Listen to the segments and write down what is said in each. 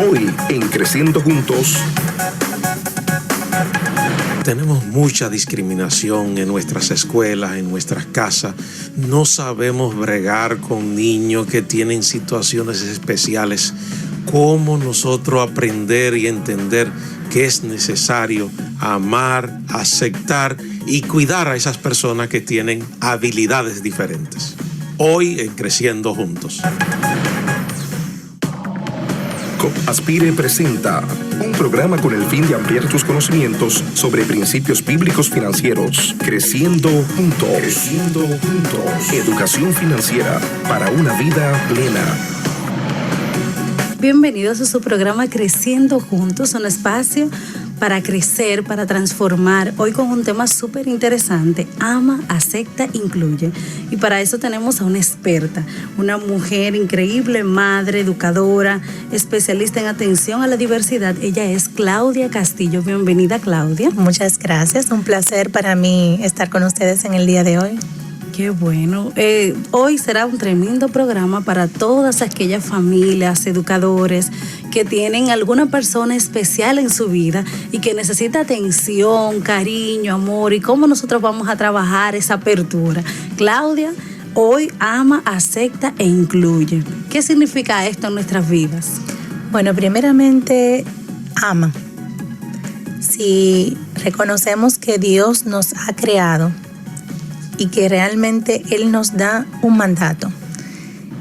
Hoy en Creciendo Juntos. Tenemos mucha discriminación en nuestras escuelas, en nuestras casas. No sabemos bregar con niños que tienen situaciones especiales. ¿Cómo nosotros aprender y entender que es necesario amar, aceptar y cuidar a esas personas que tienen habilidades diferentes? Hoy en Creciendo Juntos. Aspire presenta un programa con el fin de ampliar tus conocimientos sobre principios bíblicos financieros. Creciendo Juntos. Creciendo Juntos. Educación financiera para una vida plena. Bienvenidos a su programa Creciendo Juntos, un espacio para crecer, para transformar. Hoy con un tema súper interesante: ama, acepta, incluye. Y para eso tenemos a una experta, una mujer increíble, madre, educadora, especialista en atención a la diversidad. Ella es Claudia Castillo. Bienvenida, Claudia. Muchas gracias. Un placer para mí estar con ustedes en el día de hoy. Qué bueno. Hoy será un tremendo programa para todas aquellas familias, educadores que tienen alguna persona especial en su vida y que necesita atención, cariño, amor, y cómo nosotros vamos a trabajar esa apertura. Claudia, hoy ama, acepta e incluye. ¿Qué significa esto en nuestras vidas? Bueno, primeramente, ama. Si reconocemos que Dios nos ha creado y que realmente Él nos da un mandato.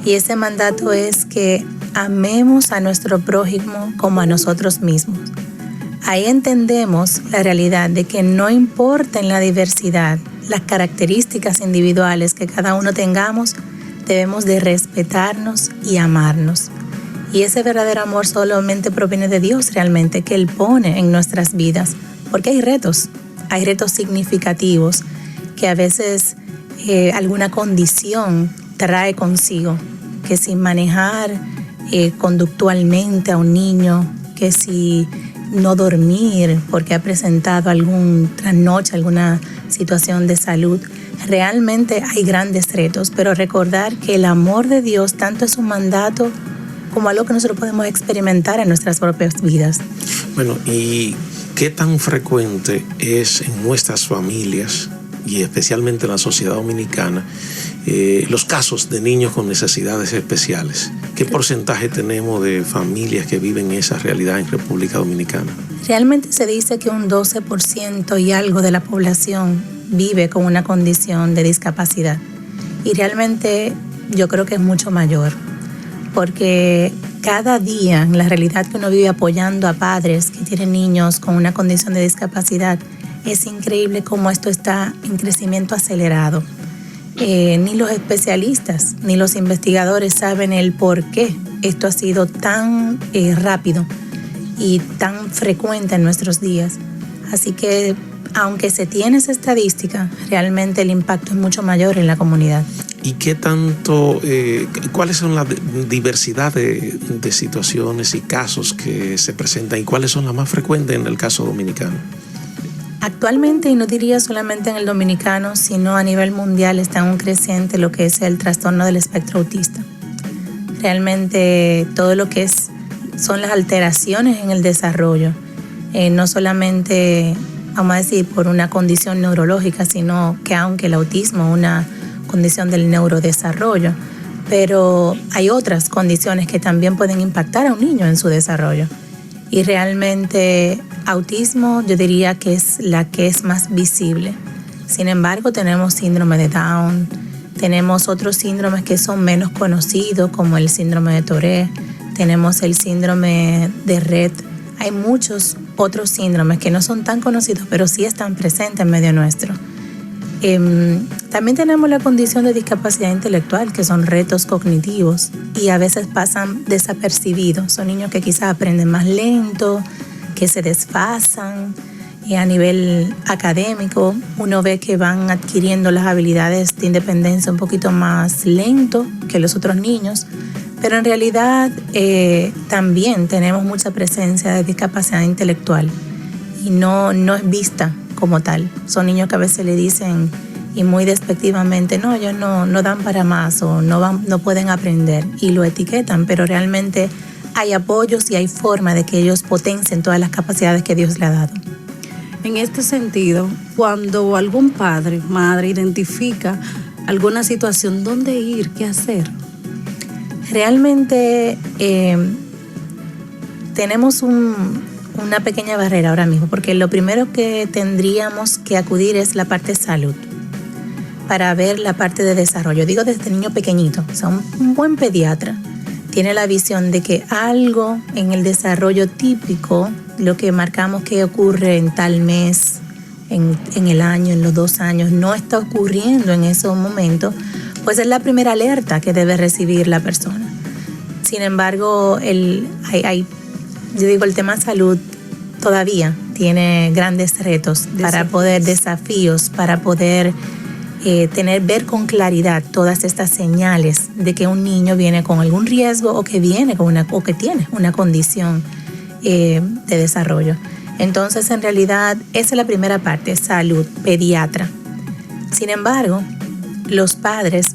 Y ese mandato es que amemos a nuestro prójimo como a nosotros mismos. Ahí entendemos la realidad de que no importa en la diversidad, las características individuales que cada uno tengamos, debemos de respetarnos y amarnos. Y ese verdadero amor solamente proviene de Dios realmente, que Él pone en nuestras vidas. Porque hay retos significativos que a veces alguna condición trae consigo, que si manejar conductualmente a un niño, que si no dormir porque ha presentado algún trasnoche, alguna situación de salud. Realmente hay grandes retos, pero recordar que el amor de Dios tanto es un mandato como algo que nosotros podemos experimentar en nuestras propias vidas. Bueno, ¿y qué tan frecuente es en nuestras familias y especialmente en la sociedad dominicana los casos de niños con necesidades especiales? ¿Qué porcentaje tenemos de familias que viven esa realidad en República Dominicana? Realmente se dice que un 12% y algo de la población vive con una condición de discapacidad. Y realmente yo creo que es mucho mayor, porque cada día en la realidad que uno vive apoyando a padres que tienen niños con una condición de discapacidad, es increíble cómo esto está en crecimiento acelerado. Ni los especialistas ni los investigadores saben el por qué esto ha sido tan rápido y tan frecuente en nuestros días. Así que, aunque se tiene esa estadística, realmente el impacto es mucho mayor en la comunidad. ¿Y qué tanto, cuáles son la diversidad de situaciones y casos que se presentan y cuáles son las más frecuentes en el caso dominicano? Actualmente, y no diría solamente en el dominicano, sino a nivel mundial, está en un creciente lo que es el trastorno del espectro autista. Realmente todo lo que son las alteraciones en el desarrollo, no solamente, vamos a decir, por una condición neurológica, sino que aunque el autismo es una condición del neurodesarrollo, pero hay otras condiciones que también pueden impactar a un niño en su desarrollo. Y realmente autismo yo diría que es la que es más visible. Sin embargo, tenemos síndrome de Down, tenemos otros síndromes que son menos conocidos, como el síndrome de Tourette, tenemos el síndrome de Rett. Hay muchos otros síndromes que no son tan conocidos, pero sí están presentes en medio nuestro. También tenemos la condición de discapacidad intelectual, que son retos cognitivos y a veces pasan desapercibidos. Son niños que quizás aprenden más lento, que se desfasan. Y a nivel académico, uno ve que van adquiriendo las habilidades de independencia un poquito más lento que los otros niños. Pero en realidad también tenemos mucha presencia de discapacidad intelectual y no es vista como tal. Son niños que a veces le dicen, y muy despectivamente, no, ellos no dan para más o no pueden aprender, y lo etiquetan, pero realmente hay apoyos y hay forma de que ellos potencien todas las capacidades que Dios le ha dado. En este sentido, cuando algún padre, madre identifica alguna situación, ¿dónde ir? ¿Qué hacer? Realmente tenemos una pequeña barrera ahora mismo, porque lo primero que tendríamos que acudir es la parte de salud, para ver la parte de desarrollo. Digo desde niño pequeñito, o sea, un buen pediatra tiene la visión de que algo en el desarrollo típico, lo que marcamos que ocurre en tal mes, en el año, en los 2 años, no está ocurriendo en esos momentos, pues es la primera alerta que debe recibir la persona. Sin embargo, el tema salud todavía tiene grandes retos desafíos para poder ver con claridad todas estas señales de que un niño viene con algún riesgo o que viene o que tiene una condición de desarrollo. Entonces, en realidad, esa es la primera parte, salud, pediatra. Sin embargo, los padres,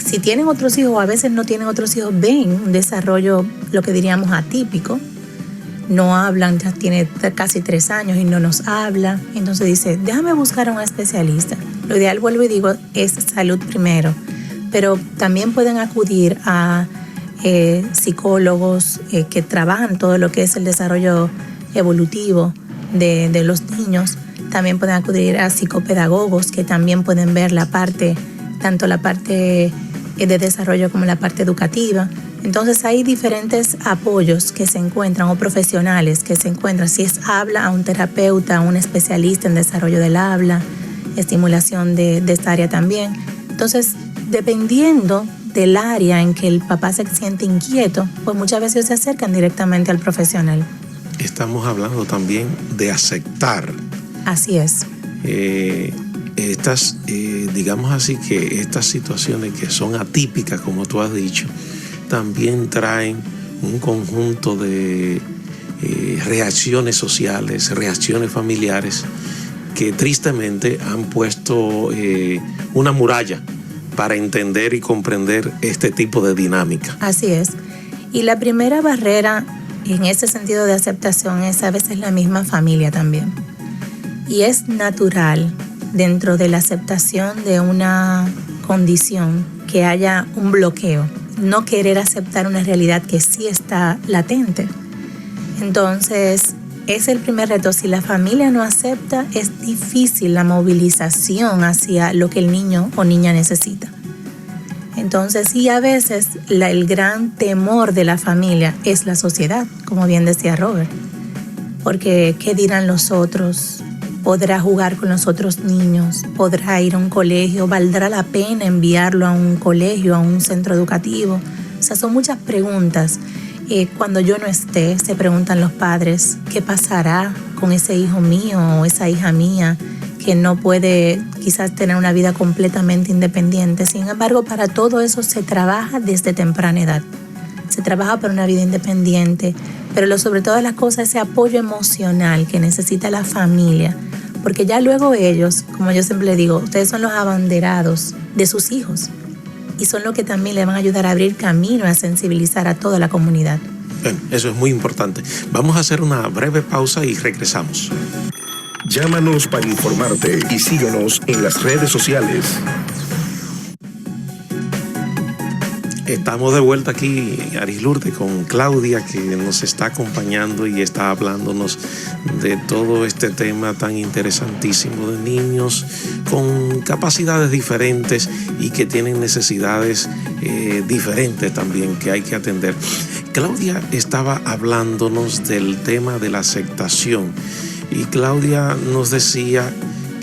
si tienen otros hijos o a veces no tienen otros hijos, ven un desarrollo, lo que diríamos atípico. No hablan, ya tiene casi 3 años y no nos habla. Entonces dice, déjame buscar a un especialista. Lo ideal, vuelvo y digo, es salud primero. Pero también pueden acudir a psicólogos que trabajan todo lo que es el desarrollo evolutivo de los niños. También pueden acudir a psicopedagogos que también pueden ver tanto la parte de desarrollo como la parte educativa. Entonces hay diferentes apoyos que se encuentran o profesionales que se encuentran. Si es habla, a un terapeuta, a un especialista en desarrollo del habla, estimulación de esta área también. Entonces, dependiendo del área en que el papá se siente inquieto, pues muchas veces se acercan directamente al profesional. Estamos hablando también de aceptar. Así es. Digamos así, que estas situaciones que son atípicas, como tú has dicho, también traen un conjunto de reacciones sociales, reacciones familiares que tristemente han puesto una muralla para entender y comprender este tipo de dinámica. Así es. Y la primera barrera en ese sentido de aceptación es a veces la misma familia también. Y es natural dentro de la aceptación de una condición que haya un bloqueo, no querer aceptar una realidad que sí está latente. Entonces, es el primer reto. Si la familia no acepta, es difícil la movilización hacia lo que el niño o niña necesita. Entonces, sí, a veces el gran temor de la familia es la sociedad, como bien decía Robert. Porque, ¿qué dirán los otros? ¿Podrá jugar con los otros niños? ¿Podrá ir a un colegio? ¿Valdrá la pena enviarlo a un colegio, a un centro educativo? O sea, son muchas preguntas. Cuando yo no esté, se preguntan los padres, ¿qué pasará con ese hijo mío o esa hija mía que no puede quizás tener una vida completamente independiente? Sin embargo, para todo eso se trabaja desde temprana edad. Se trabaja para una vida independiente, pero sobre todas las cosas, ese apoyo emocional que necesita la familia, porque ya luego ellos, como yo siempre les digo, ustedes son los abanderados de sus hijos y son los que también le van a ayudar a abrir camino, a sensibilizar a toda la comunidad. Bueno, eso es muy importante. Vamos a hacer una breve pausa y regresamos. Llámanos para informarte y síguenos en las redes sociales. Estamos de vuelta aquí, Aris Lourdes, con Claudia, que nos está acompañando y está hablándonos de todo este tema tan interesantísimo de niños con capacidades diferentes y que tienen necesidades diferentes también que hay que atender. Claudia estaba hablándonos del tema de la aceptación y Claudia nos decía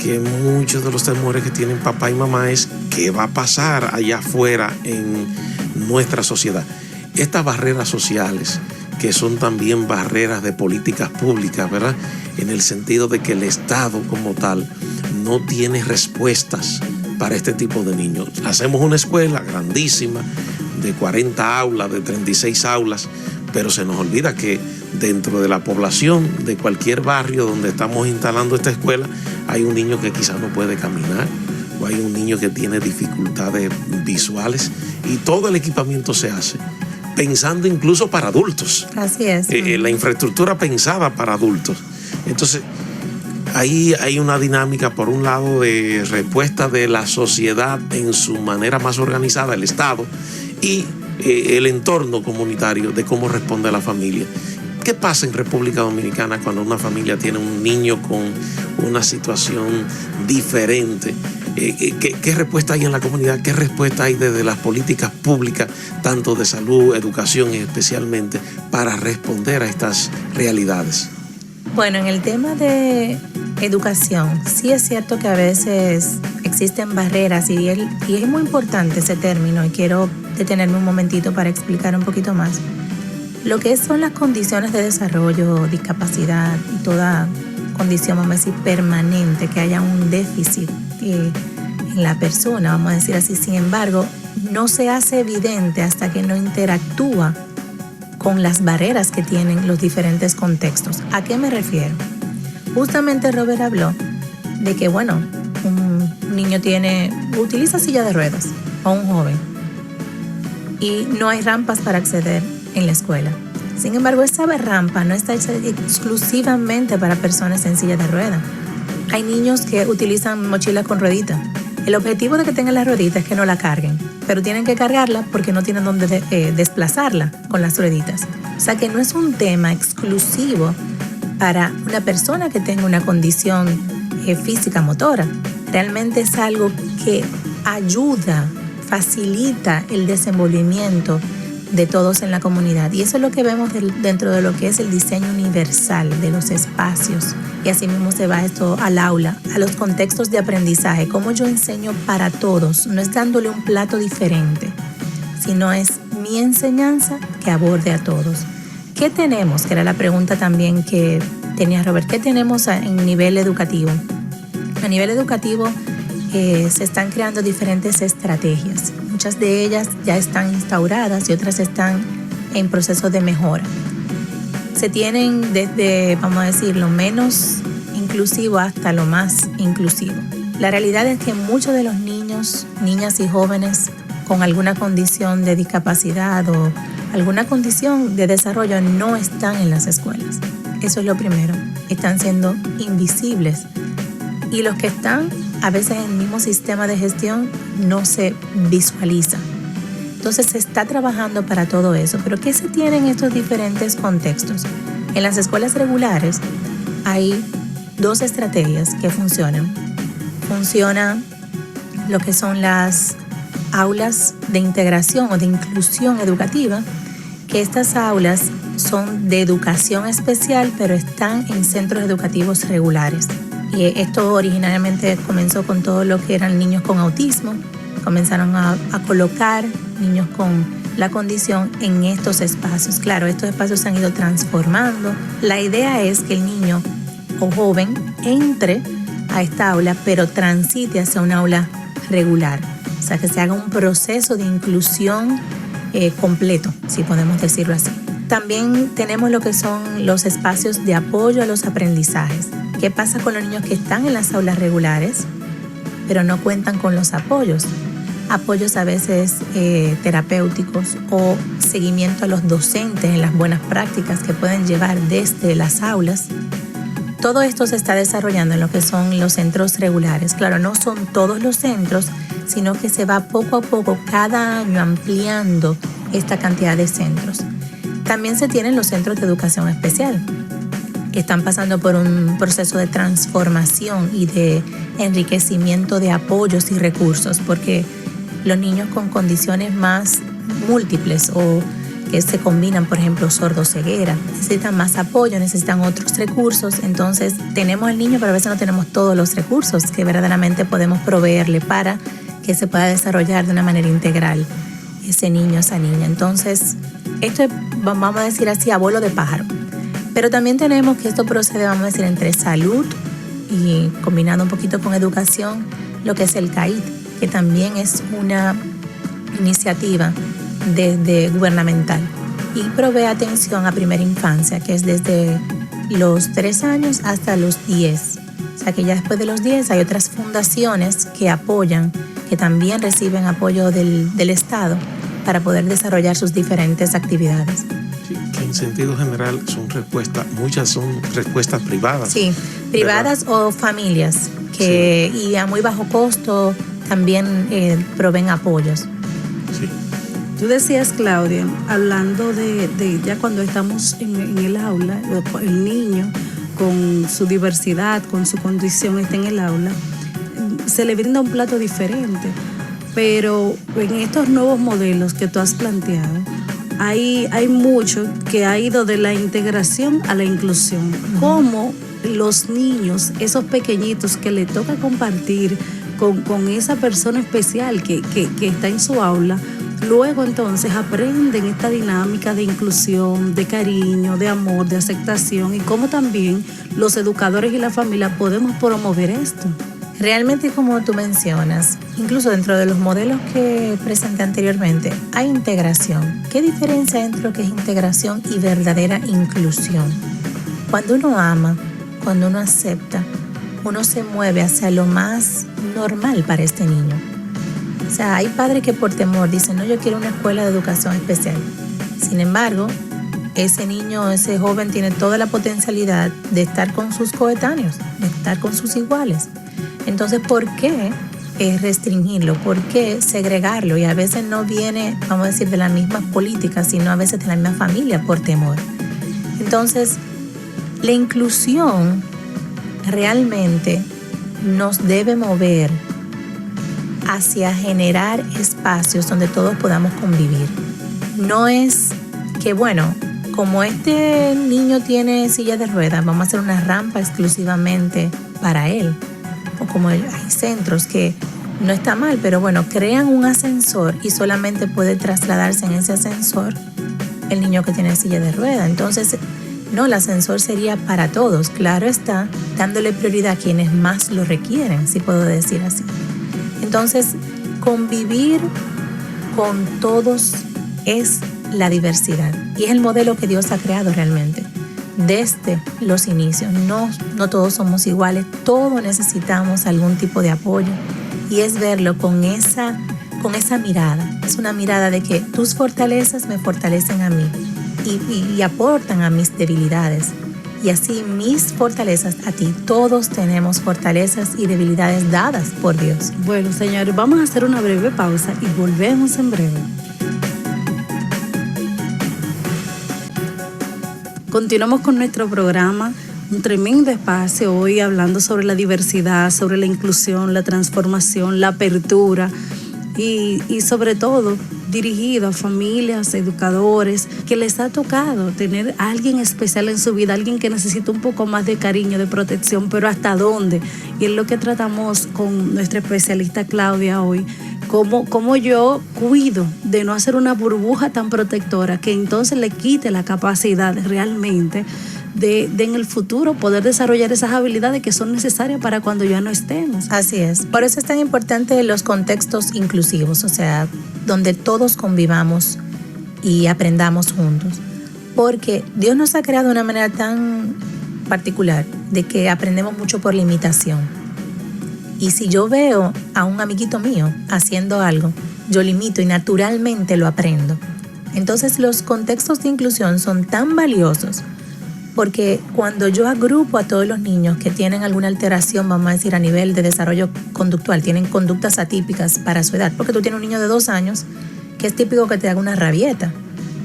que muchos de los temores que tienen papá y mamá es qué va a pasar allá afuera en nuestra sociedad. Estas barreras sociales, que son también barreras de políticas públicas, ¿verdad? En el sentido de que el Estado como tal no tiene respuestas para este tipo de niños. Hacemos una escuela grandísima de 40 aulas, de 36 aulas, pero se nos olvida que dentro de la población de cualquier barrio donde estamos instalando esta escuela hay un niño que quizás no puede caminar, o hay un niño que tiene dificultades visuales, y todo el equipamiento se hace pensando incluso para adultos. Así es. La infraestructura pensada para adultos. Entonces, ahí hay una dinámica, por un lado, de respuesta de la sociedad en su manera más organizada, el Estado, y el entorno comunitario de cómo responde la familia. ¿Qué pasa en República Dominicana cuando una familia tiene un niño con una situación diferente? ¿Qué respuesta hay en la comunidad? ¿Qué respuesta hay desde las políticas públicas, tanto de salud, educación especialmente, para responder a estas realidades? Bueno, en el tema de educación, sí es cierto que a veces existen barreras y es muy importante ese término y quiero detenerme un momentito para explicar un poquito más. Lo que son las condiciones de desarrollo, discapacidad y toda condición, vamos a decir, permanente, que haya un déficit en la persona, vamos a decir así. Sin embargo, no se hace evidente hasta que no interactúa con las barreras que tienen los diferentes contextos. ¿A qué me refiero? Justamente Robert habló de que, bueno, un niño utiliza silla de ruedas, o un joven, y no hay rampas para acceder en la escuela. Sin embargo, esa rampa no está hecha exclusivamente para personas en silla de ruedas. Hay niños que utilizan mochilas con rueditas. El objetivo de que tengan la ruedita es que no la carguen, pero tienen que cargarla porque no tienen dónde desplazarla con las rueditas. O sea que no es un tema exclusivo para una persona que tenga una condición física motora. Realmente es algo que ayuda, facilita el desenvolvimiento de todos en la comunidad. Y eso es lo que vemos dentro de lo que es el diseño universal de los espacios. Y así mismo se va esto al aula, a los contextos de aprendizaje. Cómo yo enseño para todos, no es dándole un plato diferente, sino es mi enseñanza que aborde a todos. ¿Qué tenemos? Que era la pregunta también que tenía Robert. ¿Qué tenemos en nivel educativo? A nivel educativo se están creando diferentes estrategias. Muchas de ellas ya están instauradas y otras están en proceso de mejora. Se tienen desde, vamos a decir, lo menos inclusivo hasta lo más inclusivo. La realidad es que muchos de los niños, niñas y jóvenes con alguna condición de discapacidad o alguna condición de desarrollo no están en las escuelas. Eso es lo primero. Están siendo invisibles. Y los que están, a veces en el mismo sistema de gestión, no se visualiza. Entonces se está trabajando para todo eso. Pero ¿qué se tiene en estos diferentes contextos? En las escuelas regulares hay dos estrategias que funcionan. Funciona lo que son las aulas de integración o de inclusión educativa, que estas aulas son de educación especial, pero están en centros educativos regulares. Y esto originalmente comenzó con todo lo que eran niños con autismo. Comenzaron a colocar niños con la condición en estos espacios. Claro, estos espacios se han ido transformando. La idea es que el niño o joven entre a esta aula, pero transite hacia una aula regular. O sea, que se haga un proceso de inclusión completo, si podemos decirlo así. También tenemos lo que son los espacios de apoyo a los aprendizajes. ¿Qué pasa con los niños que están en las aulas regulares, pero no cuentan con los apoyos? Apoyos a veces terapéuticos o seguimiento a los docentes en las buenas prácticas que pueden llevar desde las aulas. Todo esto se está desarrollando en lo que son los centros regulares. Claro, no son todos los centros, sino que se va poco a poco cada año ampliando esta cantidad de centros. También se tienen los centros de educación especial, que están pasando por un proceso de transformación y de enriquecimiento de apoyos y recursos, porque los niños con condiciones más múltiples o que se combinan, por ejemplo, sordo-ceguera, necesitan más apoyo, necesitan otros recursos. Entonces tenemos al niño, pero a veces no tenemos todos los recursos que verdaderamente podemos proveerle para que se pueda desarrollar de una manera integral ese niño, esa niña. Entonces, esto es, vamos a decir así, a vuelo de pájaro. Pero también tenemos que esto procede, vamos a decir, entre salud y combinando un poquito con educación, lo que es el CAID, que también es una iniciativa gubernamental y provee atención a primera infancia, que es desde los 3 años hasta los 10. O sea que ya después de los 10 hay otras fundaciones que apoyan, que también reciben apoyo del Estado para poder desarrollar sus diferentes actividades. Sí, que en sentido general muchas son respuestas privadas. Sí, privadas, ¿verdad? O familias que sí. Y a muy bajo costo también proveen apoyos. Sí. Tú decías, Claudia, hablando de ya cuando estamos en el aula, el niño con su diversidad, con su condición está en el aula, se le brinda un plato diferente, pero en estos nuevos modelos que tú has planteado, hay mucho que ha ido de la integración a la inclusión. ¿Cómo los niños, esos pequeñitos que le toca compartir con esa persona especial que está en su aula, luego entonces aprenden esta dinámica de inclusión, de cariño, de amor, de aceptación, y cómo también los educadores y la familia podemos promover esto? Realmente, como tú mencionas, incluso dentro de los modelos que presenté anteriormente, hay integración. ¿Qué diferencia hay entre lo que es integración y verdadera inclusión? Cuando uno ama, cuando uno acepta, uno se mueve hacia lo más normal para este niño. O sea, hay padres que por temor dicen, no, yo quiero una escuela de educación especial. Sin embargo, ese niño, ese joven tiene toda la potencialidad de estar con sus coetáneos, de estar con sus iguales. Entonces, ¿por qué restringirlo? ¿Por qué segregarlo? Y a veces no viene, vamos a decir, de las mismas políticas, sino a veces de la misma familia por temor. Entonces, la inclusión realmente nos debe mover hacia generar espacios donde todos podamos convivir. No es que, bueno, como este niño tiene silla de ruedas, vamos a hacer una rampa exclusivamente para él. O como hay centros que no está mal, pero bueno, crean un ascensor y solamente puede trasladarse en ese ascensor el niño que tiene silla de ruedas. Entonces, no, el ascensor sería para todos. Claro está, dándole prioridad a quienes más lo requieren, si puedo decir así. Entonces, convivir con todos es la diversidad y es el modelo que Dios ha creado realmente. Desde los inicios, no todos somos iguales, todos necesitamos algún tipo de apoyo y es verlo con esa mirada. Es una mirada de que tus fortalezas me fortalecen a mí y aportan a mis debilidades. Y así mis fortalezas a ti. Todos tenemos fortalezas y debilidades dadas por Dios. Bueno, señores, vamos a hacer una breve pausa y volvemos en breve. Continuamos con nuestro programa, un tremendo espacio hoy hablando sobre la diversidad, sobre la inclusión, la transformación, la apertura y sobre todo dirigido a familias, educadores, que les ha tocado tener a alguien especial en su vida, alguien que necesita un poco más de cariño, de protección, pero ¿hasta dónde? Y es lo que tratamos con nuestra especialista Claudia hoy. Cómo yo cuido de no hacer una burbuja tan protectora que entonces le quite la capacidad realmente de en el futuro poder desarrollar esas habilidades que son necesarias para cuando ya no estemos. Así es. Por eso es tan importante los contextos inclusivos, o sea, donde todos convivamos y aprendamos juntos. Porque Dios nos ha creado de una manera tan particular de que aprendemos mucho por la imitación. Y si yo veo a un amiguito mío haciendo algo, yo lo imito y naturalmente lo aprendo. Entonces los contextos de inclusión son tan valiosos porque cuando yo agrupo a todos los niños que tienen alguna alteración, vamos a decir a nivel de desarrollo conductual, tienen conductas atípicas para su edad, porque tú tienes un niño de 2 años que es típico que te haga una rabieta,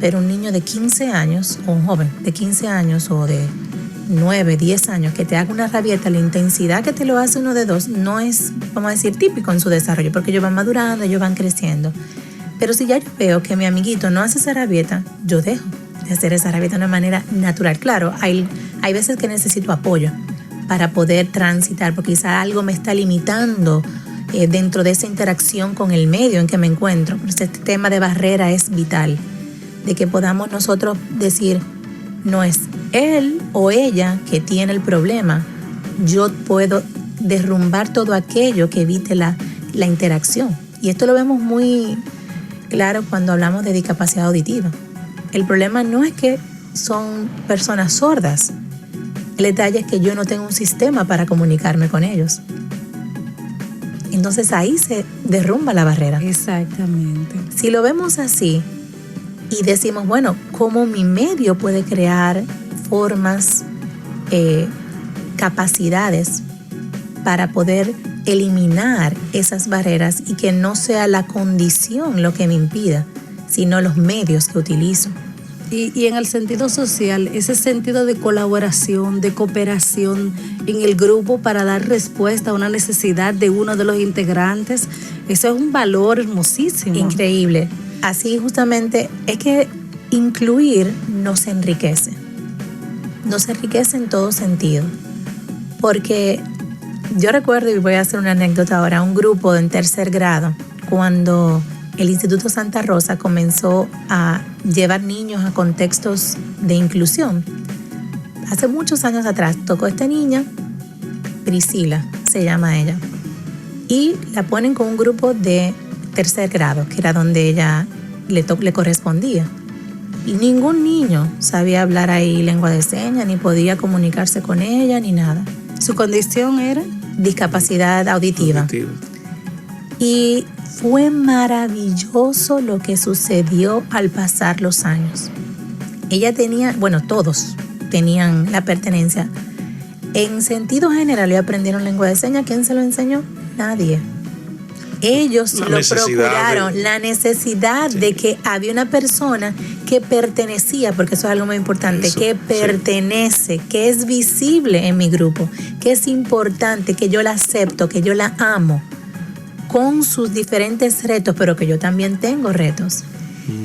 pero un niño de 15 años o un joven de 15 años o de 9, 10 años que te haga una rabieta, la intensidad que te lo hace uno de 2 no es, vamos a decir, típico en su desarrollo, porque ellos van madurando, ellos van creciendo. Pero si ya yo veo que mi amiguito no hace esa rabieta, yo dejo de hacer esa rabieta de una manera natural. Claro, hay veces que necesito apoyo para poder transitar, porque quizá algo me está limitando dentro de esa interacción con el medio en que me encuentro. Este tema de barrera es vital, de que podamos nosotros decir, no es él o ella que tiene el problema, yo puedo derrumbar todo aquello que evite la interacción. Y esto lo vemos muy claro cuando hablamos de discapacidad auditiva. El problema no es que son personas sordas, el detalle es que yo no tengo un sistema para comunicarme con ellos. entonces ahí se derrumba la barrera. Exactamente. Si lo vemos así y decimos, bueno, ¿cómo mi medio puede crear formas, capacidades para poder eliminar esas barreras y que no sea la condición lo que me impida, sino los medios que utilizo? Y en el sentido social, ese sentido de colaboración, de cooperación en el grupo para dar respuesta a una necesidad de uno de los integrantes, eso es un valor hermosísimo. Increíble. Así justamente es que incluir nos enriquece. Nos enriquece en todo sentido. Porque yo recuerdo, y voy a hacer una anécdota ahora, un grupo en tercer grado, cuando el Instituto Santa Rosa comenzó a llevar niños a contextos de inclusión. Hace muchos años atrás tocó esta niña, Priscila se llama ella, y la ponen con un grupo de tercer grado, que era donde ella le correspondía. Y ningún niño sabía hablar ahí lengua de señas, ni podía comunicarse con ella, ni nada. ¿Su condición era? Discapacidad auditiva. Y fue maravilloso lo que sucedió al pasar los años. Ella tenía, bueno, todos tenían la pertenencia. En sentido general, ellos aprendieron lengua de señas. ¿Quién se lo enseñó? Nadie. Ellos lo procuraron, la necesidad de que había una persona que pertenecía, porque eso es algo muy importante, que pertenece, que es visible en mi grupo, que es importante, que yo la acepto, que yo la amo, con sus diferentes retos, pero que yo también tengo retos.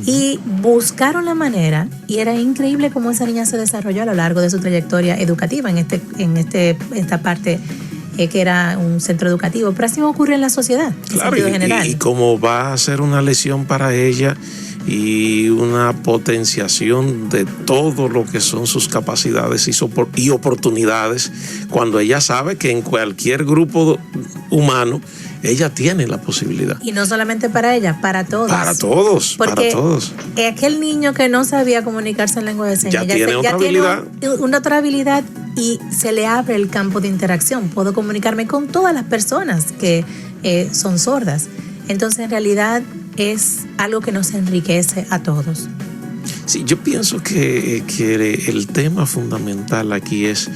Y buscaron la manera, y era increíble cómo esa niña se desarrolló a lo largo de su trayectoria educativa en esta parte que era un centro educativo, pero así ocurre en la sociedad, claro, en sentido general. Y como va a ser una lesión para ella y una potenciación de todo lo que son sus capacidades y oportunidades, cuando ella sabe que en cualquier grupo humano ella tiene la posibilidad. Y no solamente para ella, para todos. Para todos, porque para todos. Aquel niño que no sabía comunicarse en lengua de señas, ya tiene otra habilidad. Una otra habilidad, y se le abre el campo de interacción. Puedo comunicarme con todas las personas que son sordas. Entonces, en realidad, es algo que nos enriquece a todos. Sí, yo pienso que el tema fundamental aquí es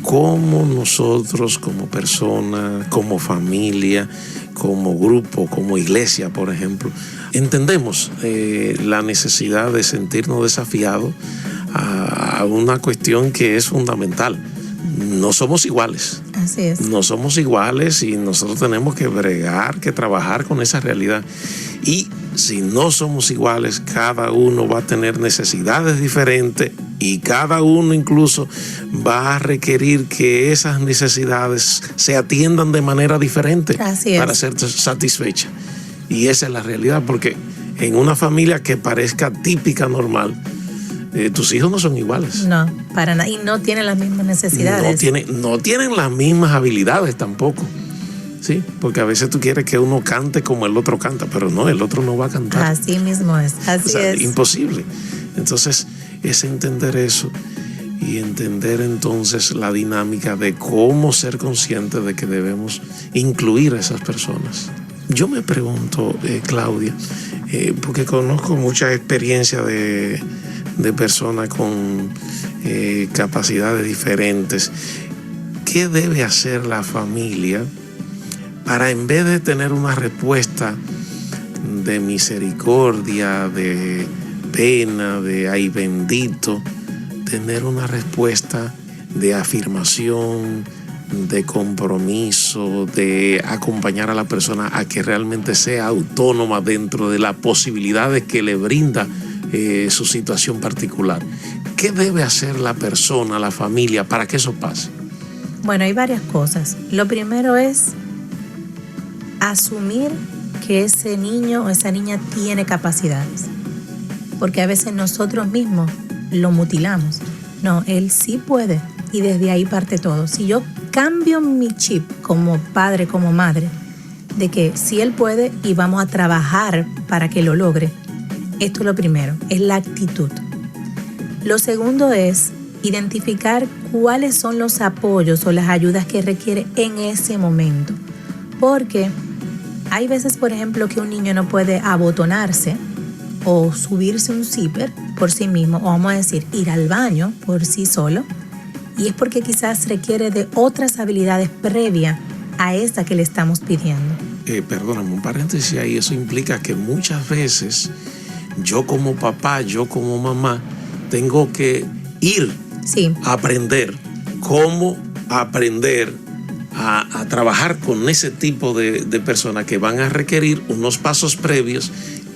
cómo nosotros como personas, como familia, como grupo, como iglesia, por ejemplo, entendemos la necesidad de sentirnos desafiados a una cuestión que es fundamental. No somos iguales. Así es. No somos iguales y nosotros tenemos que bregar, que trabajar con esa realidad. Y si no somos iguales, cada uno va a tener necesidades diferentes y cada uno incluso va a requerir que esas necesidades se atiendan de manera diferente para ser satisfechas. Y esa es la realidad, porque en una familia que parezca típica, normal, tus hijos no son iguales. No, para nada. Y no tienen las mismas necesidades. No tienen las mismas habilidades tampoco. Sí, porque a veces tú quieres que uno cante como el otro canta, pero no, el otro no va a cantar. Así mismo es, así es. Imposible. Entonces, es entender eso y entender entonces la dinámica de cómo ser conscientes de que debemos incluir a esas personas. Yo me pregunto, Claudia, porque conozco mucha experiencia de personas con capacidades diferentes, ¿qué debe hacer la familia para, en vez de tener una respuesta de misericordia, de pena, de ay bendito, tener una respuesta de afirmación, de compromiso, de acompañar a la persona a que realmente sea autónoma dentro de las posibilidades que le brinda su situación particular? ¿Qué debe hacer la persona, la familia, para que eso pase? Bueno, hay varias cosas. Lo primero es asumir que ese niño o esa niña tiene capacidades, porque a veces nosotros mismos lo mutilamos. No, él sí puede, y desde ahí parte todo. Si yo cambio mi chip como padre, como madre, de que sí él puede y vamos a trabajar para que lo logre, esto es lo primero, es la actitud. Lo segundo es identificar cuáles son los apoyos o las ayudas que requiere en ese momento. Porque hay veces, por ejemplo, que un niño no puede abotonarse o subirse un zipper por sí mismo, o vamos a decir, ir al baño por sí solo, y es porque quizás requiere de otras habilidades previas a esa que le estamos pidiendo. Perdóname, un paréntesis ahí, eso implica que muchas veces yo como papá, yo como mamá, tengo que ir a aprender cómo aprender a trabajar con ese tipo de personas que van a requerir unos pasos previos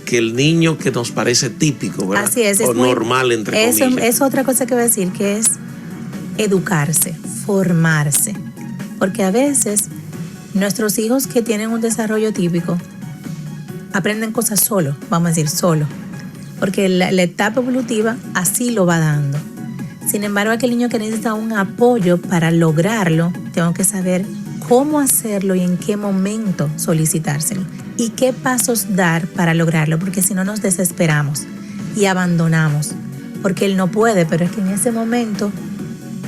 que el niño que nos parece típico, ¿verdad? Así es, o normal, entre comillas. Es otra cosa que voy a decir, que es educarse, formarse. Porque a veces nuestros hijos que tienen un desarrollo típico aprenden cosas solo, vamos a decir solo, porque la etapa evolutiva así lo va dando. Sin embargo, aquel niño que necesita un apoyo para lograrlo, tengo que saber cómo hacerlo y en qué momento solicitárselo y qué pasos dar para lograrlo, porque si no nos desesperamos y abandonamos, porque él no puede, pero es que en ese momento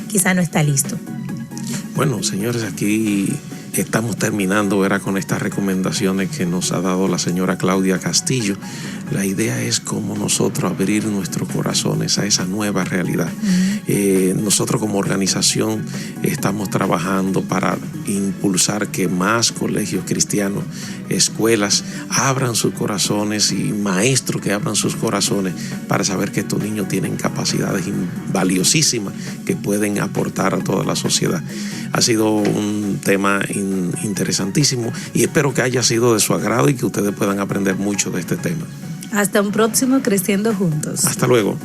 quizá no está listo. Bueno, señores, aquí estamos terminando, ¿verdad?, con estas recomendaciones que nos ha dado la señora Claudia Castillo. La idea es cómo nosotros abrir nuestros corazones a esa nueva realidad. Nosotros como organización estamos trabajando para impulsar que más colegios cristianos, escuelas, abran sus corazones y maestros que abran sus corazones para saber que estos niños tienen capacidades valiosísimas que pueden aportar a toda la sociedad. Ha sido un tema interesantísimo y espero que haya sido de su agrado y que ustedes puedan aprender mucho de este tema. Hasta un próximo Creciendo Juntos. Hasta luego.